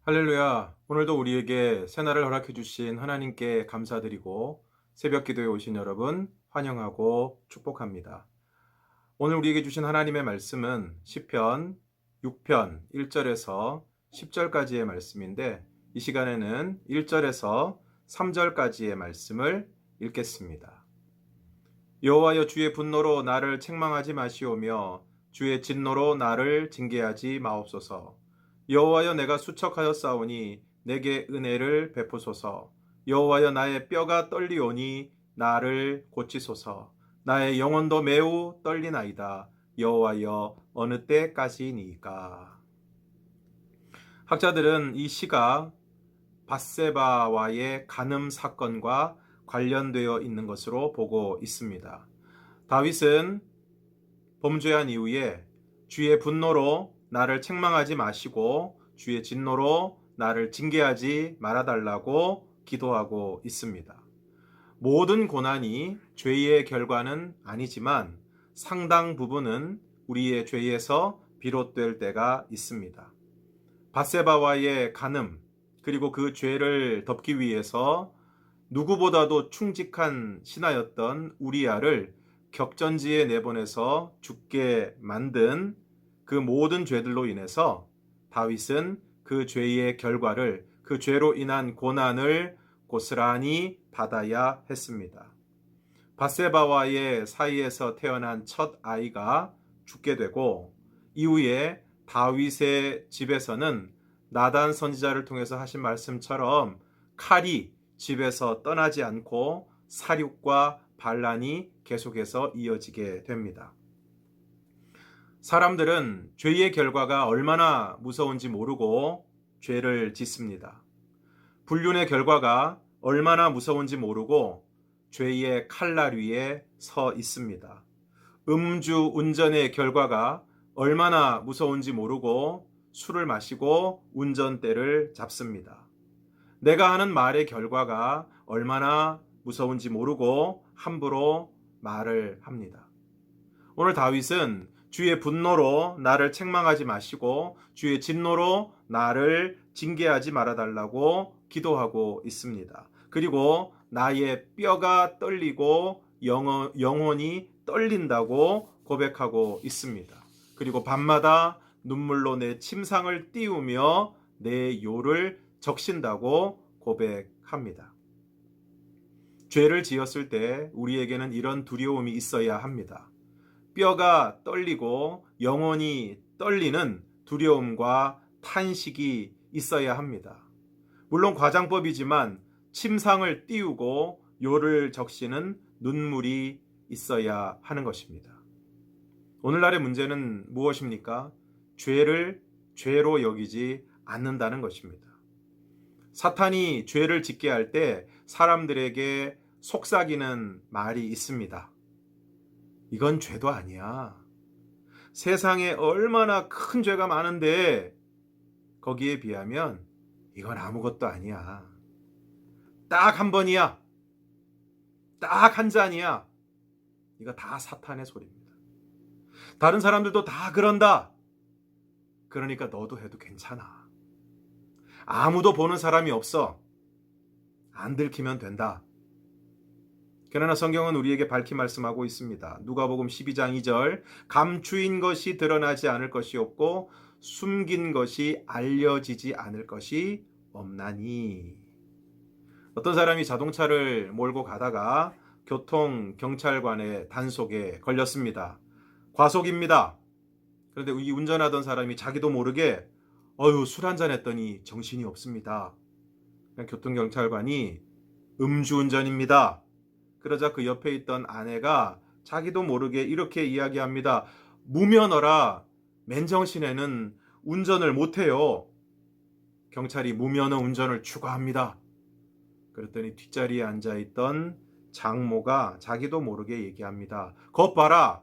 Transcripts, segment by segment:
할렐루야. 오늘도 우리에게 새날을 허락해 주신 하나님께 감사드리고 새벽 기도에 오신 여러분 환영하고 축복합니다. 오늘 우리에게 주신 하나님의 말씀은 시편 6편 1절에서 10절까지의 말씀인데 이 시간에는 1절에서 3절까지의 말씀을 읽겠습니다. 여호와여, 주의 분노로 나를 책망하지 마시오며 주의 진노로 나를 징계하지 마옵소서. 여호와여, 내가 수척하였사오니 내게 은혜를 베푸소서. 여호와여, 나의 뼈가 떨리오니 나를 고치소서. 나의 영혼도 매우 떨리나이다. 여호와여, 어느 때까지니까. 학자들은 이 시가 밧세바와의 간음 사건과 관련되어 있는 것으로 보고 있습니다. 다윗은 범죄한 이후에 주의 분노로 나를 책망하지 마시고 주의 진노로 나를 징계하지 말아달라고 기도하고 있습니다. 모든 고난이 죄의 결과는 아니지만 상당 부분은 우리의 죄에서 비롯될 때가 있습니다. 밧세바와의 간음, 그리고 그 죄를 덮기 위해서 누구보다도 충직한 신하였던 우리아를 격전지에 내보내서 죽게 만든 그 모든 죄들로 인해서 다윗은 그 죄의 결과를, 그 죄로 인한 고난을 고스란히 받아야 했습니다. 밧세바와의 사이에서 태어난 첫 아이가 죽게 되고 이후에 다윗의 집에서는 나단 선지자를 통해서 하신 말씀처럼 칼이 집에서 떠나지 않고 사륙과 반란이 계속해서 이어지게 됩니다. 사람들은 죄의 결과가 얼마나 무서운지 모르고 죄를 짓습니다. 불륜의 결과가 얼마나 무서운지 모르고 죄의 칼날 위에 서 있습니다. 음주 운전의 결과가 얼마나 무서운지 모르고 술을 마시고 운전대를 잡습니다. 내가 하는 말의 결과가 얼마나 무서운지 모르고 함부로 말을 합니다. 오늘 다윗은 주의 분노로 나를 책망하지 마시고 주의 진노로 나를 징계하지 말아달라고 기도하고 있습니다. 그리고 나의 뼈가 떨리고 영혼이 떨린다고 고백하고 있습니다. 그리고 밤마다 눈물로 내 침상을 띄우며 내 요를 적신다고 고백합니다. 죄를 지었을 때 우리에게는 이런 두려움이 있어야 합니다. 뼈가 떨리고 영혼이 떨리는 두려움과 탄식이 있어야 합니다. 물론 과장법이지만 침상을 띄우고 요를 적시는 눈물이 있어야 하는 것입니다. 오늘날의 문제는 무엇입니까? 죄를 죄로 여기지 않는다는 것입니다. 사탄이 죄를 짓게 할 때 사람들에게 속삭이는 말이 있습니다. 이건 죄도 아니야. 세상에 얼마나 큰 죄가 많은데 거기에 비하면 이건 아무것도 아니야. 딱 한 번이야. 딱 한 잔이야. 이거 다 사탄의 소리입니다. 다른 사람들도 다 그런다. 그러니까 너도 해도 괜찮아. 아무도 보는 사람이 없어. 안 들키면 된다. 그러나 성경은 우리에게 밝히 말씀하고 있습니다. 누가복음 12장 2절, 감추인 것이 드러나지 않을 것이 없고 숨긴 것이 알려지지 않을 것이 없나니. 어떤 사람이 자동차를 몰고 가다가 교통경찰관의 단속에 걸렸습니다. 과속입니다. 그런데 이 운전하던 사람이 자기도 모르게 술 한잔 했더니 정신이 없습니다. 교통경찰관이 음주운전입니다. 그러자 그 옆에 있던 아내가 자기도 모르게 이렇게 이야기합니다. 무면허라 맨정신에는 운전을 못해요. 경찰이 무면허 운전을 추가합니다. 그랬더니 뒷자리에 앉아있던 장모가 자기도 모르게 얘기합니다. 것 봐라.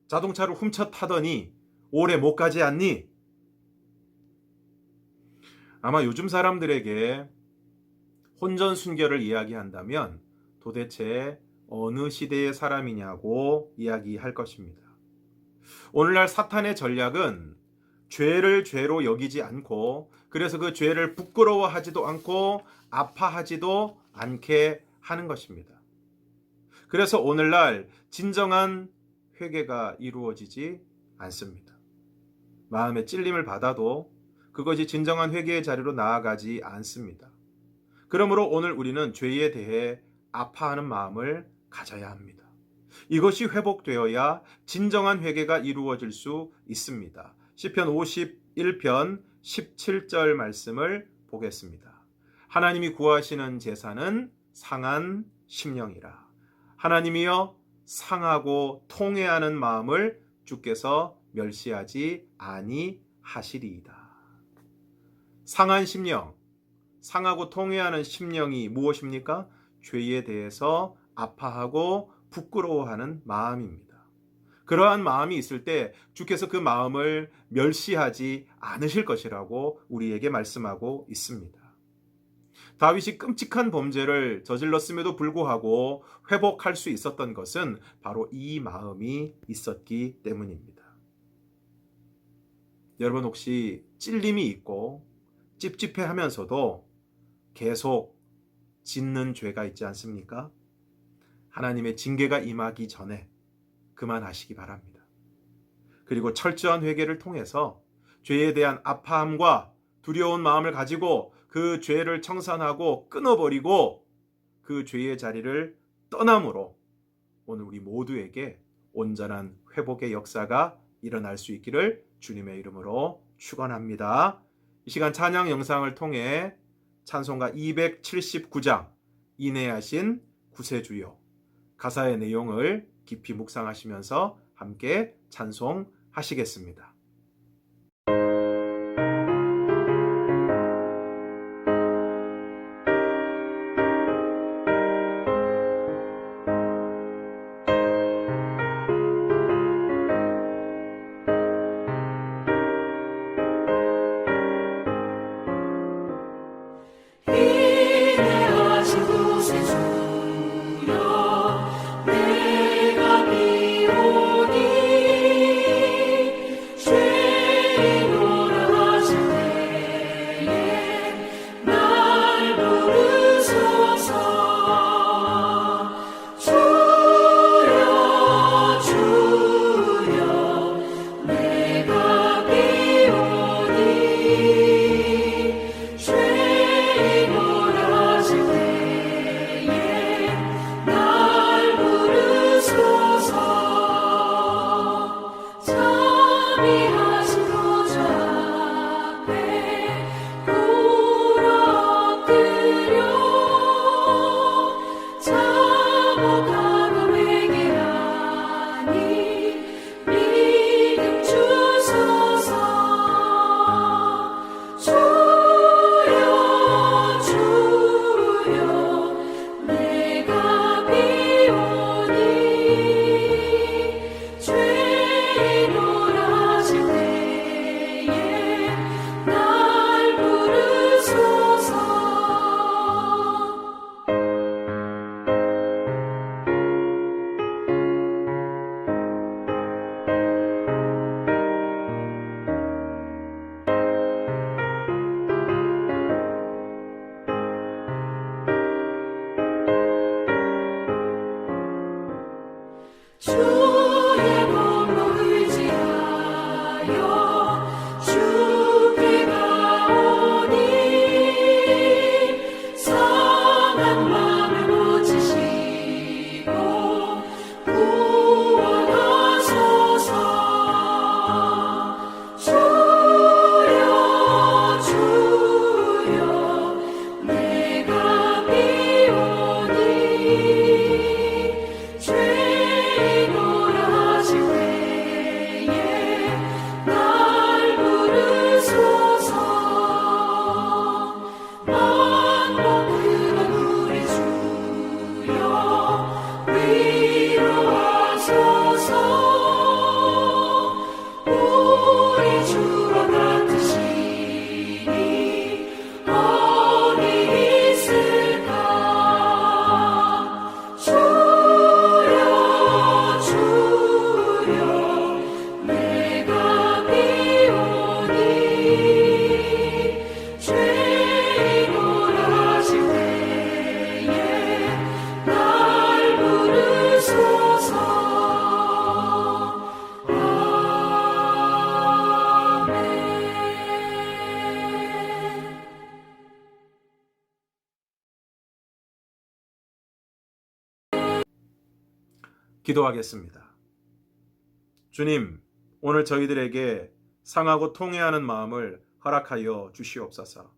자동차를 훔쳐 타더니 오래 못 가지 않니? 아마 요즘 사람들에게 혼전순결을 이야기한다면 도대체 어느 시대의 사람이냐고 이야기할 것입니다. 오늘날 사탄의 전략은 죄를 죄로 여기지 않고, 그래서 그 죄를 부끄러워하지도 않고 아파하지도 않게 하는 것입니다. 그래서 오늘날 진정한 회개가 이루어지지 않습니다. 마음의 찔림을 받아도 그것이 진정한 회개의 자리로 나아가지 않습니다. 그러므로 오늘 우리는 죄에 대해 아파하는 마음을 가져야 합니다. 이것이 회복되어야 진정한 회개가 이루어질 수 있습니다. 시편 51편 17절 말씀을 보겠습니다. 하나님이 구하시는 제사는 상한 심령이라. 하나님이여 상하고 통회하는 마음을 주께서 멸시하지 아니하시리이다. 상한 심령, 상하고 통회하는 심령이 무엇입니까? 죄에 대해서 아파하고 부끄러워하는 마음입니다. 그러한 마음이 있을 때 주께서 그 마음을 멸시하지 않으실 것이라고 우리에게 말씀하고 있습니다. 다윗이 끔찍한 범죄를 저질렀음에도 불구하고 회복할 수 있었던 것은 바로 이 마음이 있었기 때문입니다. 여러분 혹시 찔림이 있고 찝찝해하면서도 계속 짓는 죄가 있지 않습니까? 하나님의 징계가 임하기 전에 그만하시기 바랍니다. 그리고 철저한 회개를 통해서 죄에 대한 아파함과 두려운 마음을 가지고 그 죄를 청산하고 끊어버리고 그 죄의 자리를 떠남으로 오늘 우리 모두에게 온전한 회복의 역사가 일어날 수 있기를 주님의 이름으로 축원합니다. 이 시간 찬양 영상을 통해 찬송가 279장 인내하신 구세주요 가사의 내용을 깊이 묵상하시면서 함께 찬송하시겠습니다. 내가 비오니 기도하겠습니다. 주님, 오늘 저희들에게 상하고 통회하는 마음을 허락하여 주시옵소서.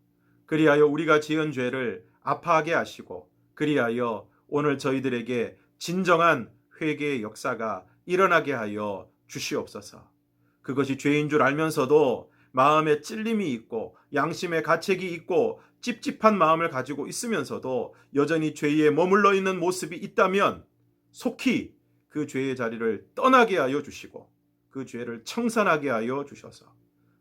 그리하여 우리가 지은 죄를 아파하게 하시고, 그리하여 오늘 저희들에게 진정한 회개의 역사가 일어나게 하여 주시옵소서. 그것이 죄인 줄 알면서도 마음에 찔림이 있고 양심에 가책이 있고 찝찝한 마음을 가지고 있으면서도 여전히 죄에 머물러 있는 모습이 있다면 속히 그 죄의 자리를 떠나게 하여 주시고 그 죄를 청산하게 하여 주셔서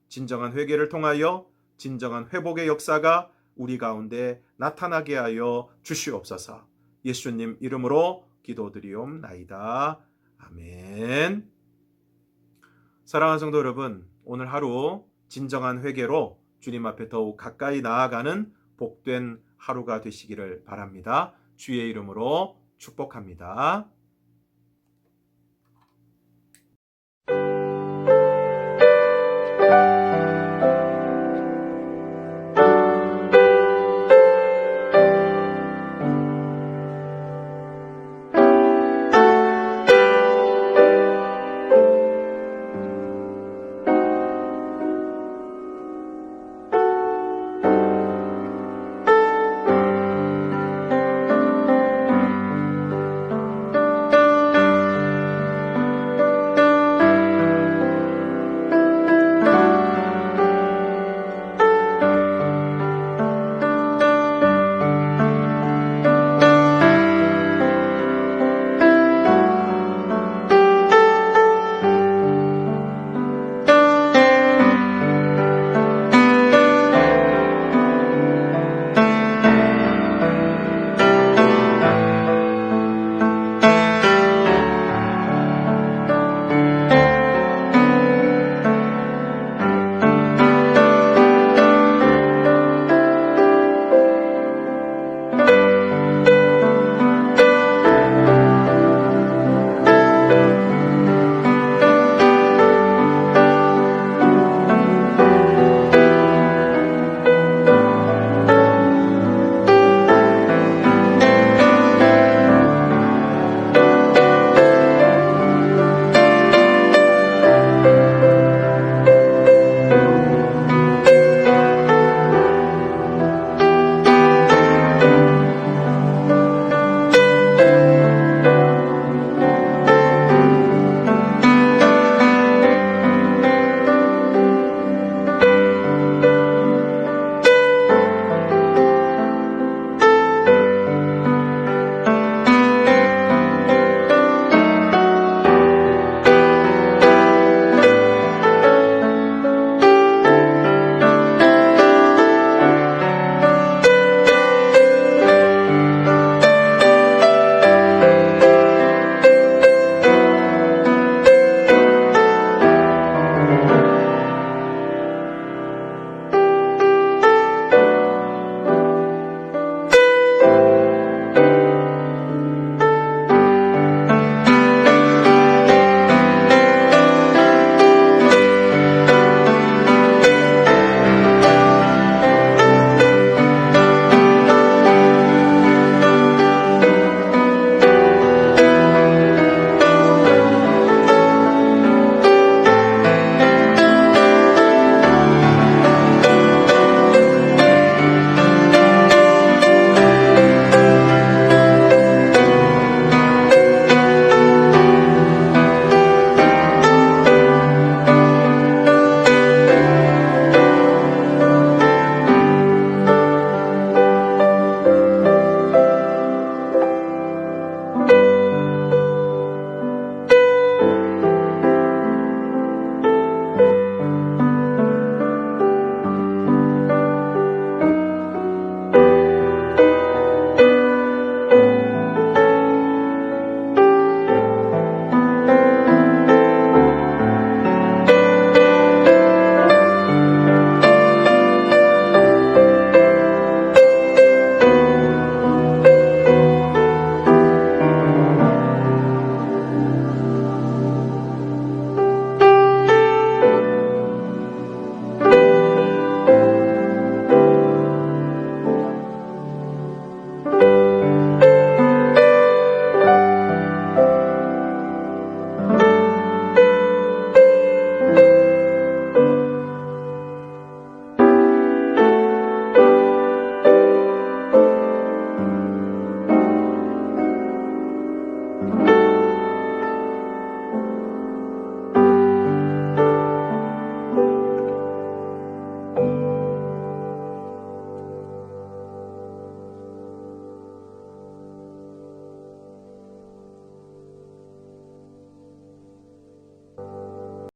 진정한 회개를 통하여 진정한 회복의 역사가 우리 가운데 나타나게 하여 주시옵소서. 예수님 이름으로 기도드리옵나이다. 아멘. 사랑하는 성도 여러분, 오늘 하루 진정한 회개로 주님 앞에 더욱 가까이 나아가는 복된 하루가 되시기를 바랍니다. 주의 이름으로 축복합니다.